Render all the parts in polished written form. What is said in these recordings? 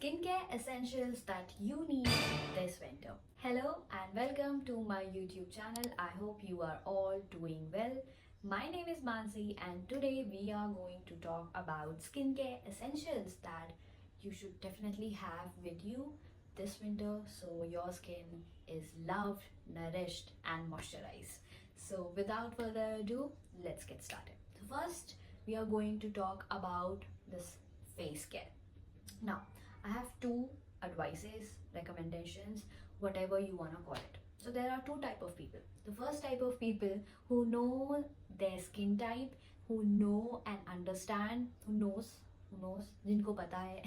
skincare essentials that you need this winter. Hello and welcome to my YouTube channel. I hope you are all doing well. My name is Mansi and today we are going to talk about skincare essentials that you should definitely have with you this winter so your skin is loved, nourished and moisturized. So without further ado, let's get started. So first we are going to talk about this face care. Now, I have two advices, recommendations, whatever you want to call it. So there are two type of people. The first type of people who know their skin type, who know and understand, who knows, जिनको पता है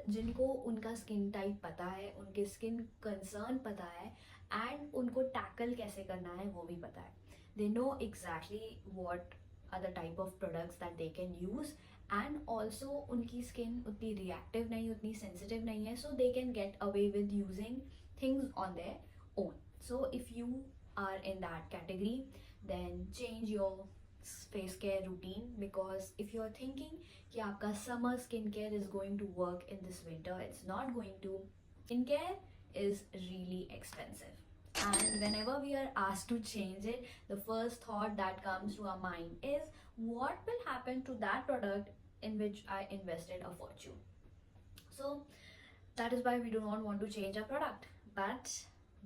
जिनको उनका skin type पता है, उनके skin concern पता है एंड उनको टैकल कैसे करना है वो भी पता है. They know exactly what are the type of products that they can use and also उनकी स्किन उतनी रिएक्टिव नहीं, उतनी सेंसिटिव नहीं है, so they can get away with using things on their own. So if you are in that category then change your face care routine, because if you are thinking कि आपका summer skin care is going to work in this winter, it's not going to. Skin care is really expensive. And whenever we are asked to change it, the first thought that comes to our mind is what will happen to that product in which I invested a fortune. So that is why we do not want to change our product. But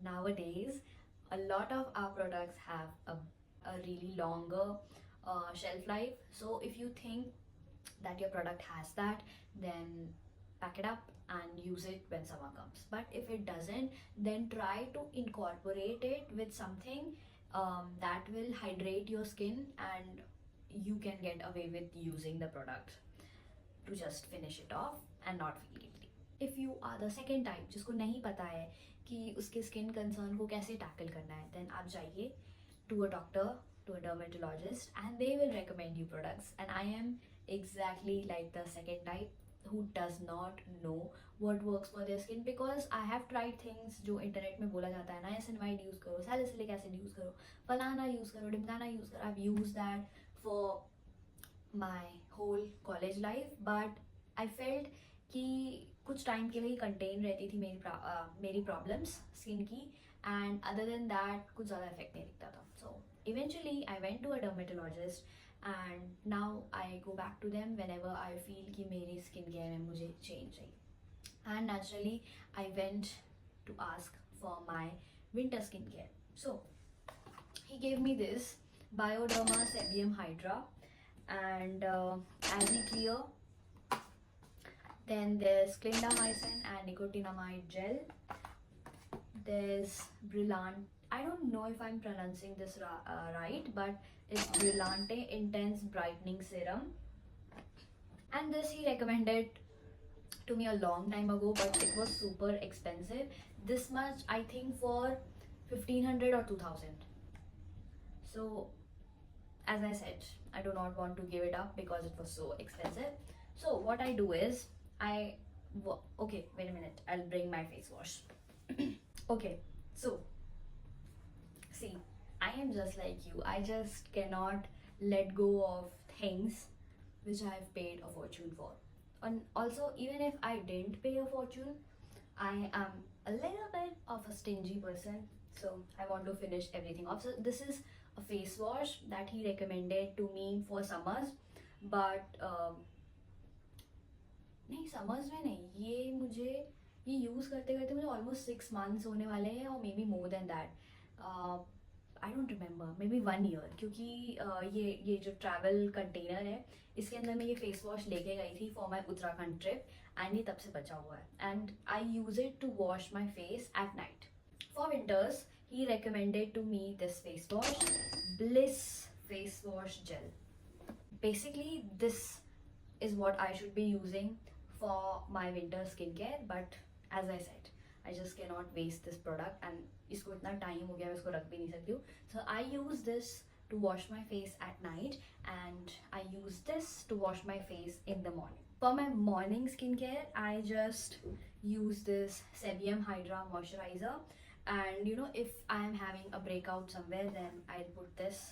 nowadays, a lot of our products have a really longer shelf life. So if you think that your product has that, then pack it up and use it when summer comes. But if it doesn't, then try to incorporate it with something that will hydrate your skin and you can get away with using the product to just finish it off and not feel guilty. If you are the second type जिसको नहीं पता है कि उसके skin concern को कैसे tackle करना है, then आप जाइए to a doctor, to a dermatologist, and they will recommend you products. And I am exactly like the second type who does not know what works for their skin, because I have tried things जो internet में बोला जाता है, niacinamide use करो, salicylic acid use करो, फलाना use करो, ढिमकाना use करो. I've used that for my whole college life, but I felt कि कुछ टाइम के लिए कंटेन रहती थी मेरी प्रॉब्लम्स स्किन की, एंड अदर देन दैट कुछ ज़्यादा इफेक्ट नहीं दिखता था. So eventually I went to a dermatologist and now I go back to them whenever I feel कि मेरी skin care में मुझे change चाहिए. And naturally I went to ask for my winter skin care. So he gave me this Bioderma Sebium Hydra and Algae Clear. Then there's clindamycin and nicotinamide gel. There's Brillante. I don't know if I'm pronouncing this right, but it's Brillante Intense Brightening Serum. And this he recommended to me a long time ago, but it was super expensive. This much I think for 1500 or 2000. So as I said, I do not want to give it up because it was so expensive. So what I do is okay, wait a minute, I'll bring my face wash. Okay, so see, I am just like you. I just cannot let go of things which I have paid a fortune for. And also, even if I didn't pay a fortune, I am a little bit of a stingy person. So I want to finish everything off. So this is a face wash that he recommended to me for summers. But नहीं, summers में नहीं, ये use करते करते मुझे almost 6 months होने वाले हैं, और may be more than that. I don't remember, may be 1 year, क्योंकि ये जो ट्रैवल कंटेनर है इसके अंदर मैं ये फेस वॉश लेके गई थी for my Uttarakhand trip, and ये तब से बचा हुआ है, and I use it to wash my face at night. For winters he recommended to me this face wash, Bliss face wash gel. Basically this is what I should be using for my winter skincare, but as I said, I just cannot waste this product, and इसको इतना time हो गया मैं इसको रख भी नहीं सकती हूँ. So I use this to wash my face at night, and I use this to wash my face in the morning. For my morning skincare, I just use this Sebium Hydra moisturizer, and you know, if I am having a breakout somewhere, then I'll put this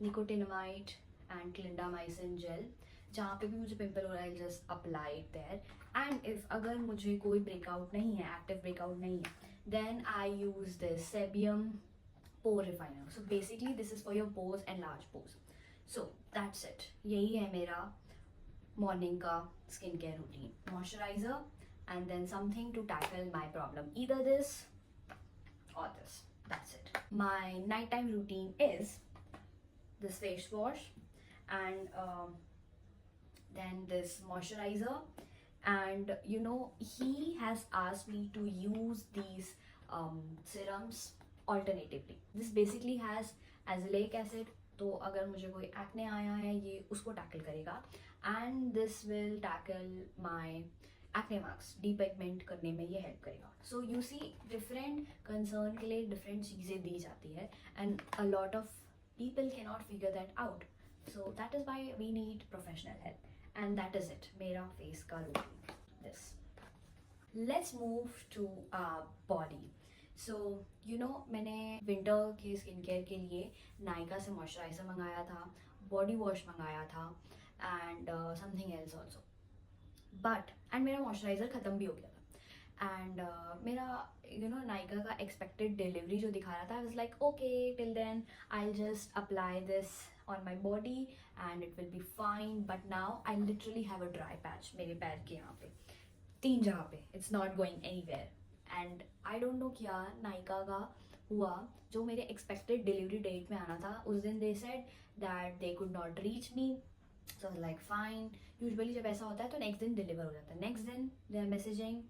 nicotinamide and clindamycin gel. जहाँ पे भी मुझे pimple हो रहा है, I'll just apply it there, and if अगर मुझे कोई ब्रेकआउट नहीं है, एक्टिव ब्रेकआउट नहीं है, then I use this sebum pore refiner. So basically this is for your pores and large pores. So that's it. यही है मेरा मॉर्निंग का skin care routine. Moisturizer and then something to tackle my problem, either this or this. That's it. My nighttime routine is this face wash and then this moisturizer, and you know he has asked me to use these serums alternatively. This basically has azelaic acid, तो अगर मुझे कोई acne आया है ये उसको tackle करेगा, and this will tackle my acne marks depigment करने में ये हेल्प करेगा. So you see different concern के लिए डिफरेंट चीज़ें दी जाती है, and a lot of people can not figure that out. So that is why we need professional help, and that is it मेरा फेस का routine. This. Let's move to body. So you know मैंने winter के skin care के लिए नायका से moisturiser मंगाया था, body wash मंगाया था, and something else also. But and मेरा मॉइस्चराइज़र ख़त्म भी हो गया था, एंड मेरा यू नो नायका का एक्सपेक्टेड डिलीवरी जो दिखा रहा था, I was like okay till then I will just apply this on my body and it will be fine. But now I literally have a dry patch मेरे पैर के यहाँ पे, 3 जगह पे. It's not going anywhere, and I don't know क्या नायका का हुआ. जो मेरे एक्सपेक्टेड डिलीवरी डेट में आना था उस दिन they said that they could not reach me. So like fine. Usually जब ऐसा होता है तो नेक्स्ट दिन डिलीवर हो जाता है. नेक्स्ट दिन they are messaging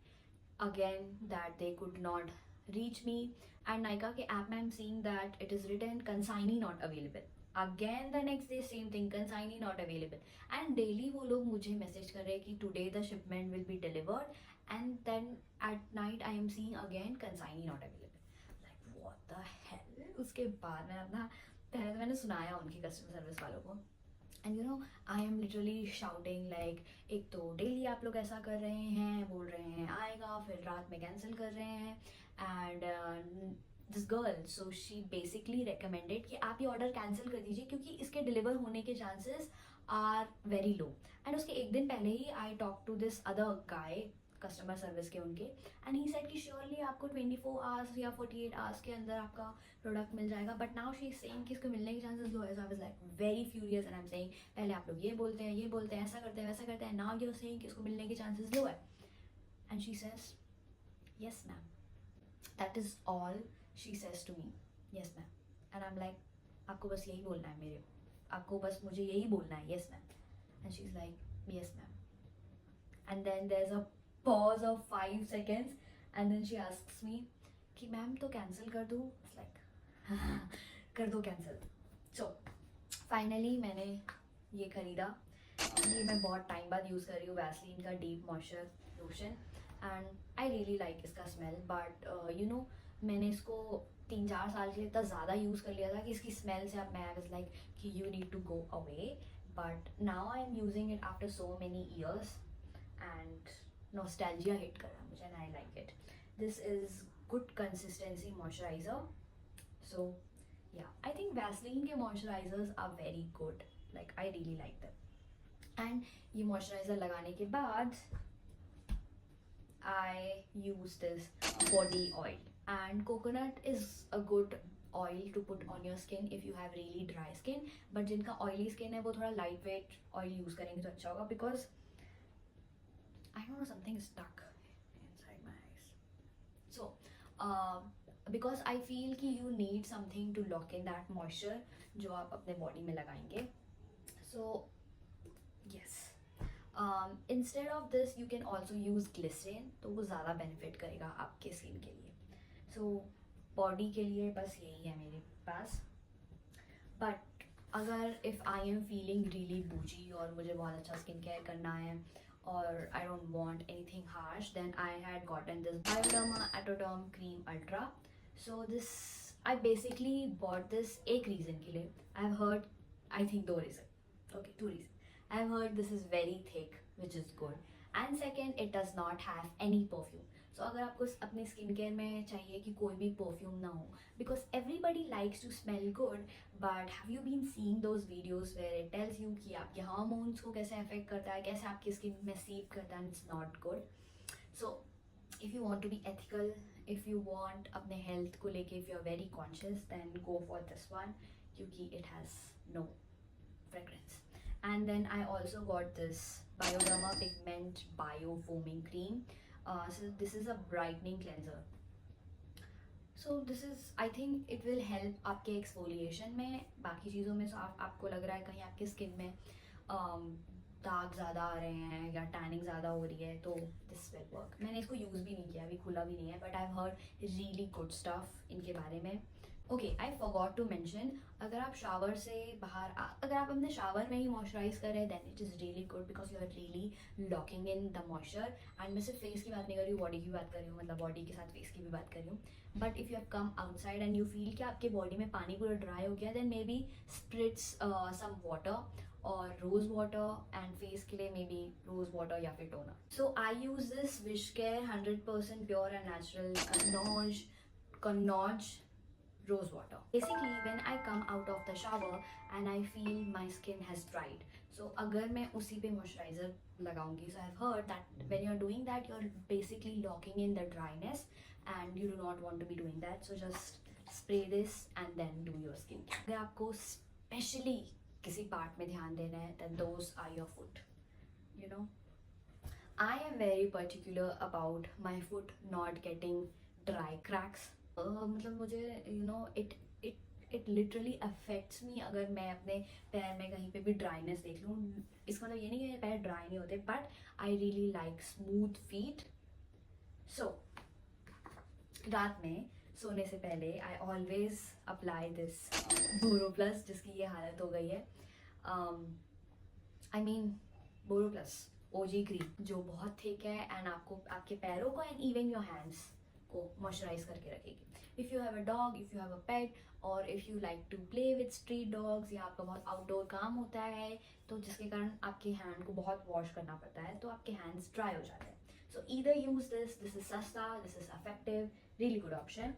again that they could not reach me, and Nykaa के ऐप में I am seeing that it is written consignee not available. Again the next day same thing, consignee not available. And daily वो लोग मुझे message कर रहे हैं कि today the shipment will be delivered, and then at night I am seeing again consignee not available. Like what the hell. उसके बाद मैं अपना पहले तो मैंने सुनाया उनकी कस्टमर सर्विस वालों को, and you know I am literally shouting like एक तो डेली आप लोग ऐसा कर रहे हैं, बोल रहे हैं आएगा, फिर रात में कैंसिल कर रहे हैं. And this girl, so she basically recommended कि आप ये ऑर्डर कैंसिल कर दीजिए क्योंकि इसके डिलीवर होने के chances are very low. And उसके एक दिन पहले ही I talk to this other guy customer service के उनके, एंड ही सेड कि श्योरली आपको 24 आवर्स या 48 आवर्स के अंदर आपका प्रोडक्ट मिल जाएगा. But now she is saying कि इसको मिलने के चांसेस लो है. So I was like very furious, and I am saying पहले आप लोग ये बोलते हैं ऐसा करते हैं वैसा करते हैं, नाउ यू आर सेइंग कि इसको मिलने के चांसेस लो है. And she says yes ma'am, that is all she says to me, yes ma'am. And I am like आपको बस यही बोलना है मेरे, आपको बस मुझे यही बोलना है, yes ma'am. And she is like yes ma'am. And then there is a pause of 5 seconds, and then she asks me कि मैम तो कैंसिल कर दूँ. लाइक कर दो कैंसिल. सो फाइनली मैंने ये खरीदा. ये मैं बहुत टाइम बाद यूज़ कर रही हूँ, वैसलीन का deep moisture lotion, and I really like इसका स्मेल. बट यू नो मैंने इसको 3-4 साल के लिए इतना ज़्यादा यूज़ कर लिया था कि इसकी स्मेल से अब मैं आई वाज लाइक कि you need to go away. But now I am using it after so many years, and nostalgia hit कर रहा मुझे, and I like it. This is good consistency moisturizer. So yeah, I think Vaseline के moisturizers are very good. Like I really like them. And ये moisturizer लगाने के बाद I use this body oil, and coconut is a good oil to put on your skin if you have really dry skin. But जिनका oily skin है वो थोड़ा lightweight oil use करेंगे तो अच्छा होगा, because I don't know, something is stuck inside my eyes. So, because I feel कि you need something to lock in that moisture जो आप अपने body में लगाएंगे. So, yes. Instead of this, you can also use glycerin. तो वो ज़्यादा benefit करेगा आपके skin के लिए. So, body के लिए बस यही है मेरे पास. But अगर if I am feeling really bougie और मुझे बहुत अच्छा skin care करना है, or I don't want anything harsh, then I had gotten this Bioderma Atoderm Cream Ultra. So this, I basically bought this एक reason के लिए. I've heard, I think 2 reason. Okay, 2 reason. I've heard this is very thick, which is good. And second, it does not have any perfume. सो अगर आपको अपने skin care में चाहिए कि कोई भी परफ्यूम ना हो, because everybody likes to smell good, but have you been seeing those videos where it tells you कि आपके हार्मोन्स को कैसे अफेक्ट करता है, कैसे आपकी स्किन में सीप करता है, it's not good. So if you want to be ethical, if you want अपने health को लेके, if you're very conscious, then go for this one क्योंकि it has no fragrance. And then I also got this Bioderma Pigment Bio Foaming Cream. So this is a brightening cleanser. So this is, I think it will help आपके exfoliation में. बाकी चीज़ों में आपको लग रहा है कहीं आपके स्किन में दाग ज़्यादा आ रहे हैं या टैनिंग ज़्यादा हो रही है, तो दिस विल वर्क. मैंने इसको यूज़ भी नहीं किया, अभी खुला भी नहीं है, but I have heard really good stuff इनके बारे में. Okay, I forgot to mention, अगर आप शावर से बाहर अगर आप अपने शावर में ही मॉइस्चराइज कर रहे हैं then it is really good because you are really locking in the moisture. And मैं सिर्फ फेस की बात नहीं कर रही हूँ, बॉडी की बात कर रही हूँ, मतलब बॉडी के साथ फेस की भी बात कर रही हूँ. But if you have come outside and you feel कि आपके बॉडी में पानी पूरा ड्राई हो गया, then maybe spritz some water और रोज वाटर, एंड फेस के लिए मे बी रोज वाटर या फिर toner. So I use this wish care 100% pure and natural Kannauj rose water. Basically when I come out of the shower and I feel my skin has dried, so अगर मैं उसी पे moisturizer लगाऊंगी, so I've heard that when you're doing that you're basically locking in the dryness and you do not want to be doing that. So just spray this and then do your skin care. अगर आपको specially किसी part में ध्यान देना है then those are your foot. You know, I am very particular about my foot not getting dry cracks. मतलब मुझे it literally affects me अगर मैं अपने पैर में कहीं पे भी ड्राइनेस देख लूँ. इसका मतलब ये नहीं कि पैर ड्राई नहीं होते, but I really like smooth feet. सो रात में सोने से पहले I always apply this Boroplus, जिसकी ये हालत हो गई है. I mean Boroplus OG cream जो बहुत थिक है एंड आपको आपके पैरों को एंड इवन योर हैंड्स को मॉइस्चराइज करके रखेगी. If you have a dog, if you have a pet, और if you like to play with street dogs, या आपका बहुत आउटडोर काम होता है तो जिसके कारण आपके हैंड को बहुत वॉश करना पड़ता है, तो आपके हैंड्स ड्राई हो जाते हैं. So either use this is सस्ता, this is effective, really good option.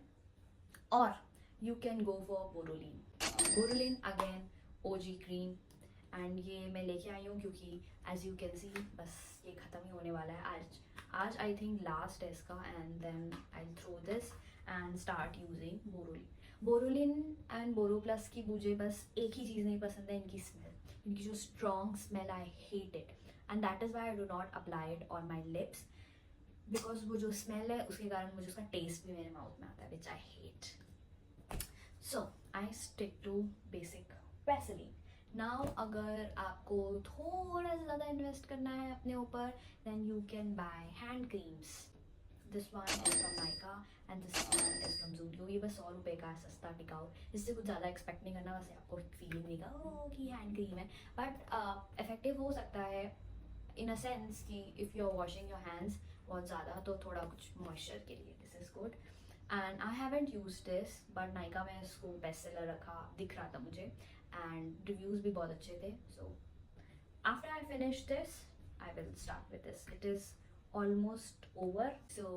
और you can go for Boroline. Boroline again OG cream, and ये मैं लेके आई हूँ क्योंकि एज यू कैन सी बस ये ख़त्म ही होने वाला है. आज आई थिंक लास्ट है इसका, and then I throw this and start using Boroline. Boroline and Boroplus की मुझे बस एक ही चीज़ नहीं पसंद है, इनकी स्मेल. इनकी जो strong smell, I hate it, and that is Y I do not apply it on my lips, because वो जो स्मेल है उसके कारण मुझे उसका टेस्ट भी मेरे माउथ में आता है, which I hate. So I stick to basic Vaseline. Now अगर आपको थोड़ा सा ज़्यादा इन्वेस्ट करना है अपने ऊपर, then you can buy hand creams. This one is from Nykaa and this one is from Zudio. ये बस 100 रुपये का सस्ता टिकाऊ, इससे कुछ ज़्यादा एक्सपेक्ट नहीं करना, वैसे आपको फीलिंग देगा ओ कि हैंड क्रीम है, बट इफेक्टिव हो सकता है इन अ सेंस कि if you are washing your hands बहुत ज़्यादा तो थोड़ा कुछ मॉइस्चर के लिए this is good. And I haven't use this, but Nykaa में इसको बेस्ट सेलर रखा दिख रहा था मुझे, एंड रिव्यूज़ भी बहुत अच्छे थे. So after I finish this I will start with this. It is almost over, so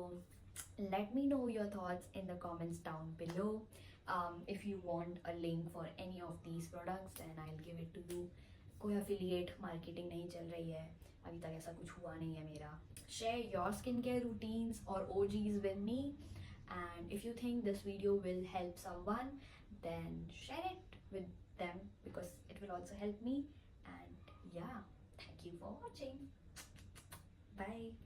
let me know your thoughts in the comments down below. If you want a link for any of these products then I'll give it to you. कोई affiliate marketing नहीं चल रही है, अभी तक ऐसा कुछ हुआ नहीं है मेरा. Share your skincare routines or OGs with me, and if you think this video will help someone then share it with them because it will also help me. And yeah, thank you for watching. Bye.